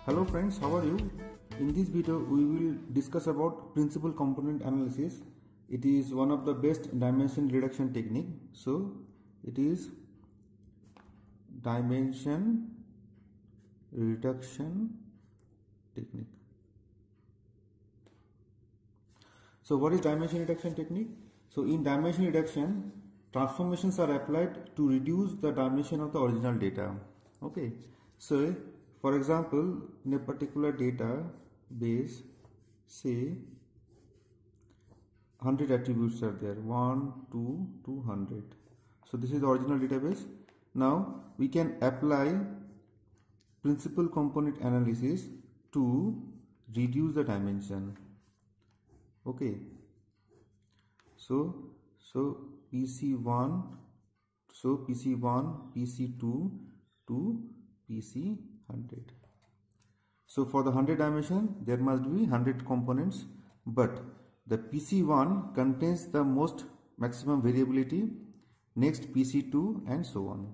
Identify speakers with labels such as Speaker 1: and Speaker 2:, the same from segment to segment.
Speaker 1: Hello friends, how are you? In this video we will discuss about principal component analysis. It is one of the best dimension reduction technique. So it is dimension reduction technique. So what is dimension reduction technique? So in dimension reduction, transformations are applied to reduce the dimension of the original data. Okay, so for example, in a particular database, say 100 attributes are there, 1, 2, 200. So this is the original database. Now we can apply principal component analysis to reduce the dimension. Okay, so PC1, PC1, PC2 to PC100. So for the 100 dimension there must be 100 components, but the PC1 contains the most maximum variability, next PC2 and so on.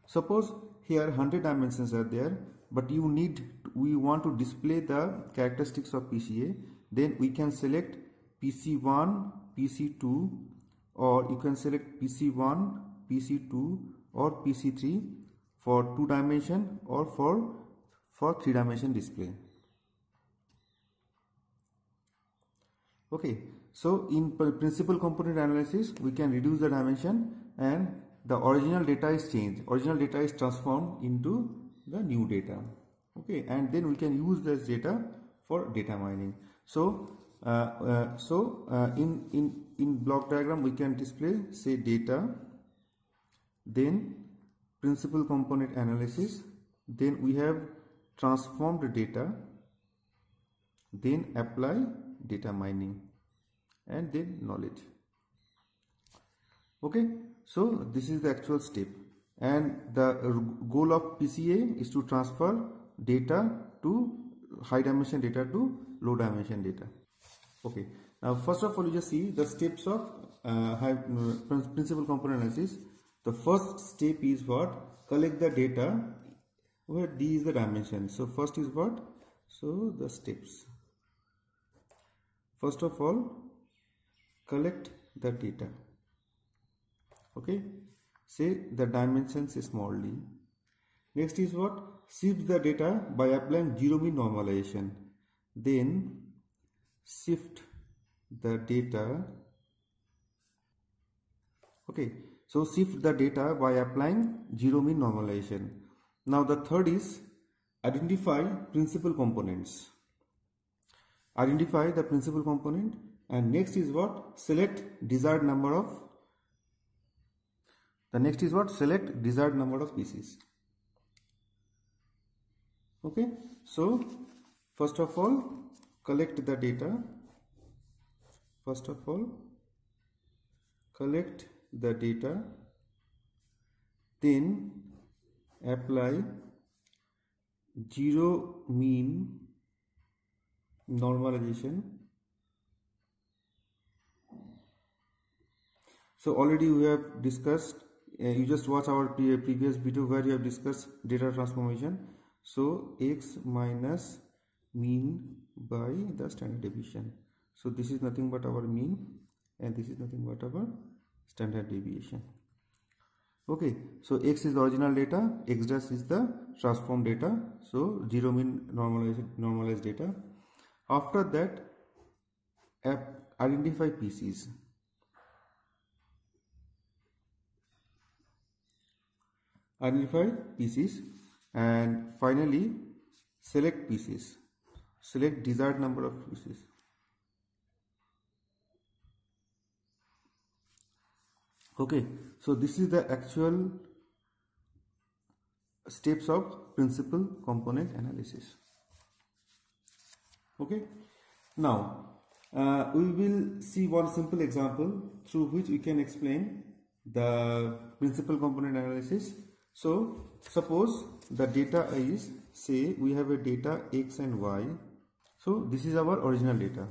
Speaker 1: Suppose here 100 dimensions are there, but we want to display the characteristics of PCA, then we can select PC1, PC2, or you can select PC1, PC2 or PC3 for 2 dimension or for 3 dimension display. Okay, so in principal component analysis we can reduce the dimension and the original data is changed. Original data is transformed into the new data. Okay, and then we can use this data for data mining. So in block diagram we can display, say, data, then principal component analysis, then we have transformed data, then apply data mining, and then knowledge. Okay, so this is the actual step, and the goal of PCA is to transfer data to high dimension data to low dimension data. Okay, now first of all you just see the steps of principal component analysis. The first step is what? Collect the data where D is the dimension. So first is what? So the steps. First of all, collect the data. Okay, say the dimensions is small d. Next is what? Shift the data by applying zero mean normalization. Then shift the data. Okay, so shift the data by applying zero mean normalization. Now the third is identify principal components. Identify the principal component, and next is what? Select desired number of. The next is what? Select desired number of pieces. Okay, so first of all collect the data. First of all collect the data, then apply zero mean normalization. So already we have discussed, you just watch our previous video where you have discussed data transformation. So x minus mean by the standard deviation. So this is nothing but our mean and this is nothing but our standard deviation. Okay, so x is the original data, x dash is the transformed data, so zero mean normalized data. After that, identify pieces. Identify pieces, and finally select pieces. Select desired number of pieces. Okay, so this is the actual steps of principal component analysis. Okay, now we will see one simple example through which we can explain the principal component analysis. So suppose the data is, say we have a data x and y. So this is our original data.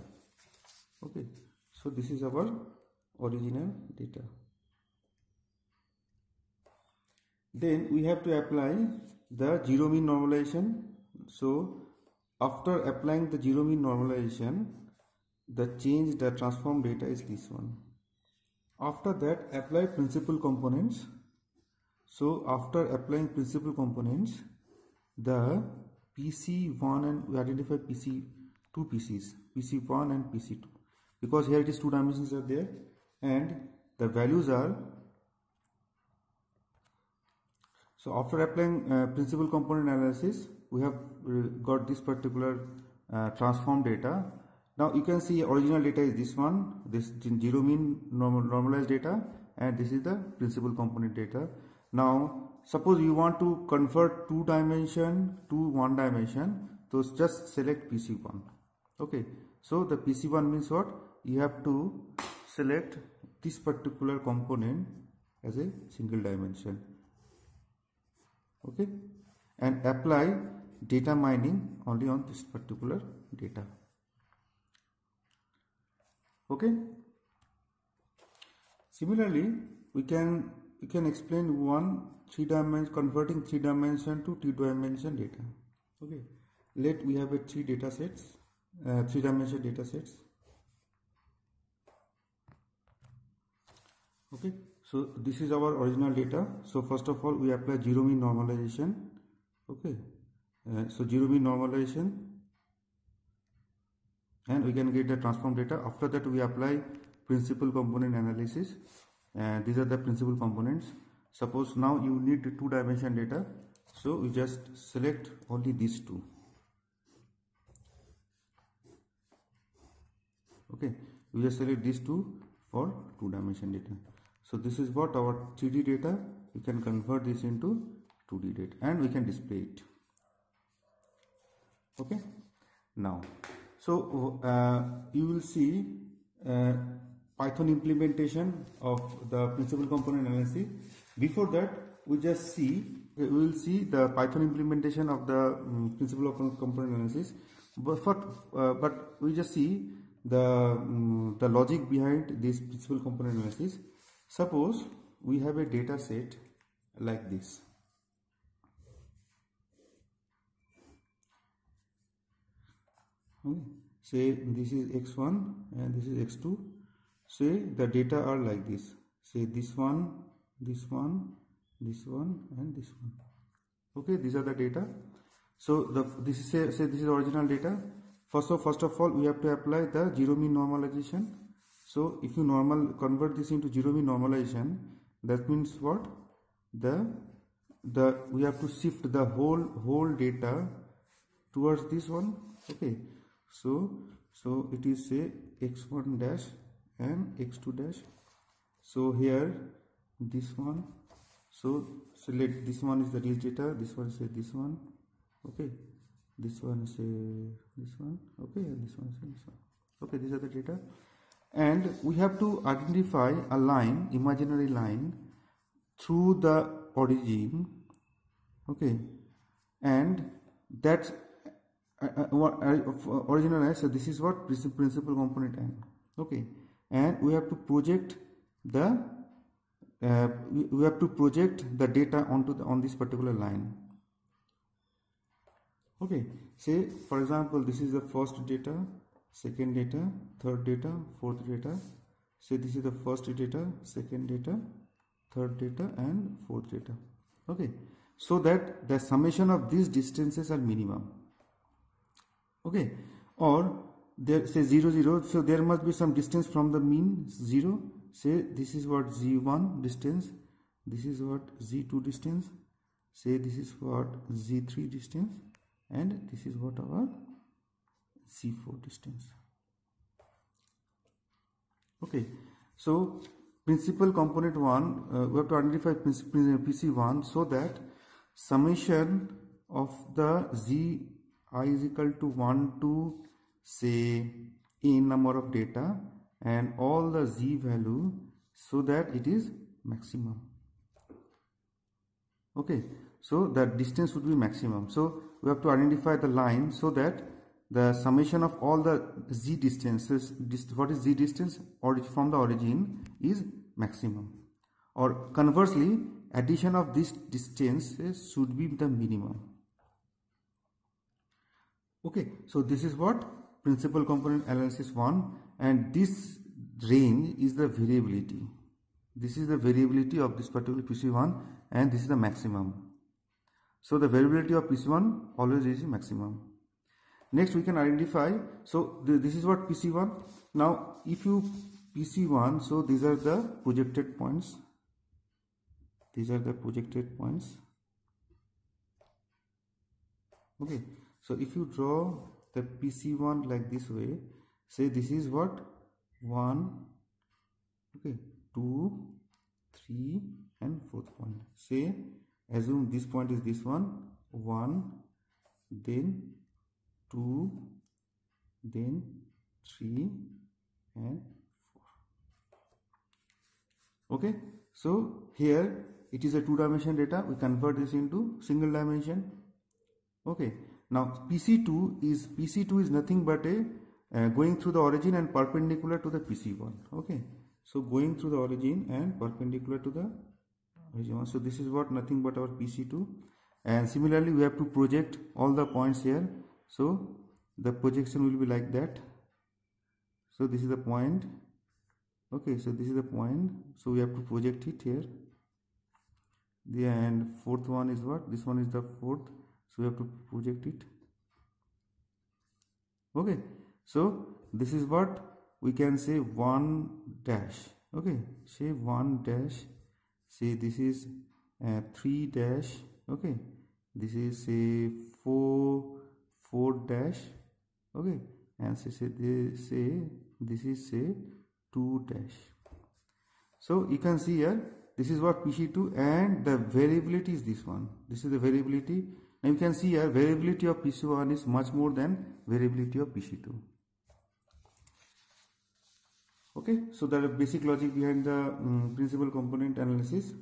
Speaker 1: Okay, so this is our original data. Then we have to apply the zero mean normalization. So After applying the zero mean normalization, the transform data is this one. After that, apply principal components. So after applying principal components, the PC1, and we identify two PCs, PC1 and PC2, because here it is two dimensions are there, and the values are. So after applying principal component analysis, we have got this particular transform data. Now you can see original data is this one, this zero mean normalized data, and this is the principal component data. Now suppose you want to convert two dimension to one dimension, so just select PC1. Okay, so the PC1 means what? You have to select this particular component as a single dimension. Okay, and apply data mining only on this particular data. Okay, similarly we can explain converting three dimension to two dimension data. Okay, we have a three dimension data sets. Okay, so this is our original data. So first of all, we apply zero mean normalization. Okay, so zero mean normalization, and we can get the transform data. After that, we apply principal component analysis, and these are the principal components. Suppose now you need two dimension data, so we just select only these two. Okay, we just select these two for two dimension data. So this is what our 3D data. We can convert this into 2D data and we can display it. Okay, now so you will see Python implementation of the principal component analysis. Before that, we will see the Python implementation of the principal component analysis. But we just see the logic behind this principal component analysis. Suppose we have a data set like this. Okay. Say this is x1 and this is x2. Say the data are like this. Say this one, this one, this one, and this one. Okay, these are the data. So this is this is original data. First of all, we have to apply the zero mean normalization. So if you convert this into zero mean normalization, that means what? We have to shift the whole data towards this one. Okay, so it is say x1 dash and x2 dash. So here this one, so select this one is the rich data, this one say this one. Okay, this one say this one. Okay, and this one say this one. Okay, these are the data, and we have to identify a line, imaginary line, through the origin. Okay, and that's original line. So this is what principal component n. Okay, and we have to project the data on this particular line. Okay, say for example this is the first data, second data, third data, fourth data. Say this is the first data, second data, third data, and fourth data. Okay, so that the summation of these distances are minimum. Okay, or there say 0 0, so there must be some distance from the mean 0. Say this is what z1 distance, this is what z2 distance, say this is what z3 distance, and this is what our z4 distance. Okay, so principal component 1, we have to identify PC1, so that summation of the z I is equal to 1 to say n number of data and all the z value, so that it is maximum. Okay, so the distance would be maximum. So we have to identify the line so that the summation of all the z distances, what is z distance from the origin, is maximum. Or conversely, addition of this distance should be the minimum. Okay, so this is what principal component analysis 1, and this range is the variability. This is the variability of this particular PC1, and this is the maximum. So the variability of PC1 always is maximum. Next we can identify, so this is what PC1. Now if you PC1, so these are the projected points. These are the projected points. Okay, so if you draw the PC1 like this way, say this is what 1, okay, 2, 3 and 4th point. Say assume this point is this one, 1, then 2, then 3 and 4. Okay, so here it is a 2-dimension data. We convert this into single dimension. Okay, now PC2 is nothing but a going through the origin and perpendicular to the PC1. Okay, so going through the origin and perpendicular to the origin. So this is what nothing but our PC2, and similarly we have to project all the points here. So the projection will be like that. So this is the point. Okay, so this is the point, so we have to project it here. And 4th one is what? This one is the 4th, so we have to project it. Okay, so this is what we can say 1 dash. Okay, say 1 dash, say this is 3 dash. Okay, this is say 4 dash. Okay, and say this is say 2 dash. So you can see here, this is what PC2, and the variability is this one. This is the variability. Now you can see here variability of PC1 is much more than variability of PC2. Okay, so the basic logic behind the principal component analysis,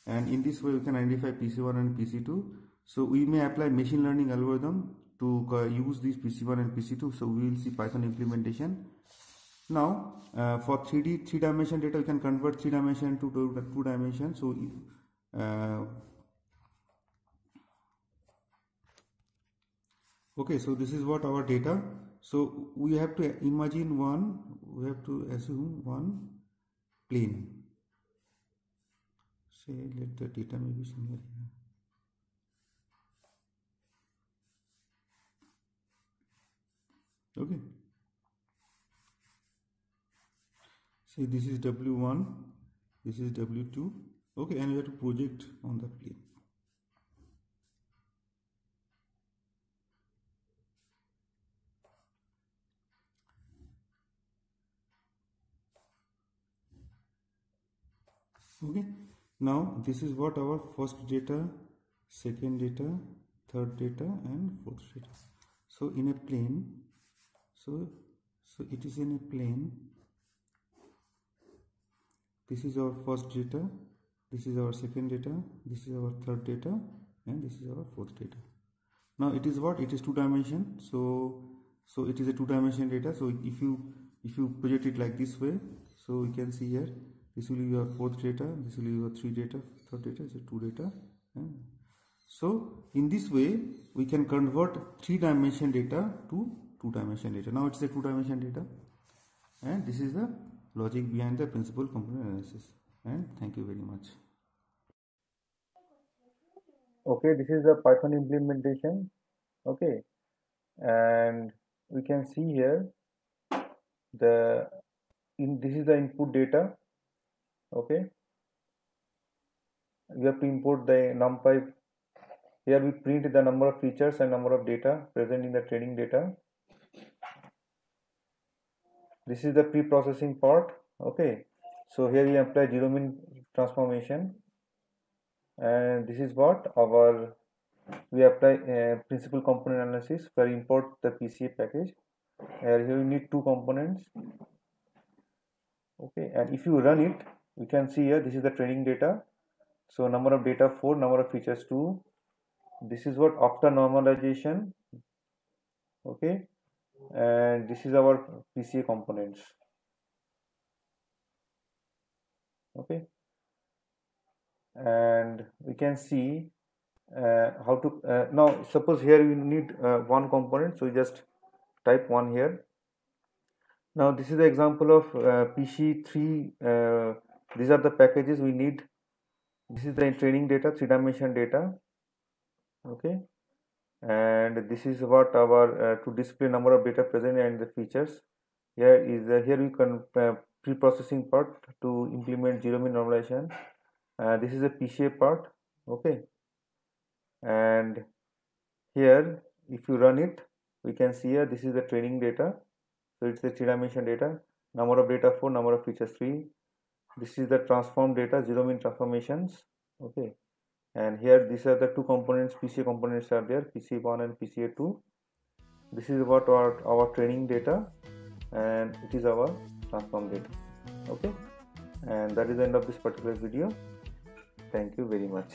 Speaker 1: and in this way we can identify PC1 and PC2. So we may apply machine learning algorithm to use these PC1 and PC2. So we will see Python implementation. Now for 3-dimension data, we can convert 3-dimension to 2-dimension. So okay, so this is what our data. So we have to imagine we have to assume one plane. Say let the data may be somewhere here. Okay, say this is W1, this is W2. Okay, and we have to project on the plane. Okay, now this is what our first data, second data, third data and fourth data. So in a plane, so it is in a plane. This is our first data, this is our second data, this is our third data, and this is our fourth data. Now it is what? It is 2-dimension. So it is a 2-dimension data. So if you project it like this way, so you can see here, this will be your fourth data, this will be your 3 data, third data is a 2 data. And so in this way we can convert 3-dimension data to 2-dimension data. Now it's a 2-dimension data, and this is the logic behind the principal component analysis. And thank you very much.
Speaker 2: Okay, this is the Python implementation. Okay, and we can see here this is the input data. Okay, we have to import the NumPy. Here we print the number of features and number of data present in the training data. This is the pre-processing part. Okay, so here we apply zero mean transformation, and this is what we apply principal component analysis where import the PCA package. Here you need 2 components. Okay, and if you run it, we can see here this is the training data. So number of data 4, number of features 2. This is what after normalization. Okay, and this is our PCA components. Okay, and we can see how to now suppose here you need one component, so you just type one here. Now this is the example of PC3. These are the packages we need. This is the training data, 3-dimension data, okay, and this is what our to display number of data present and the features. Here we can pre-processing part to implement zero mean normalization. This is a PCA part, okay, and here if you run it, we can see here this is the training data. So it's the 3-dimension data, number of data 4, number of features 3. This is the transform data, zero mean transformations, okay, and here these are the two components, PCA components are there, PC1 and PC2. This is what our training data, and it is our transform data, okay, and that is the end of this particular video. Thank you very much.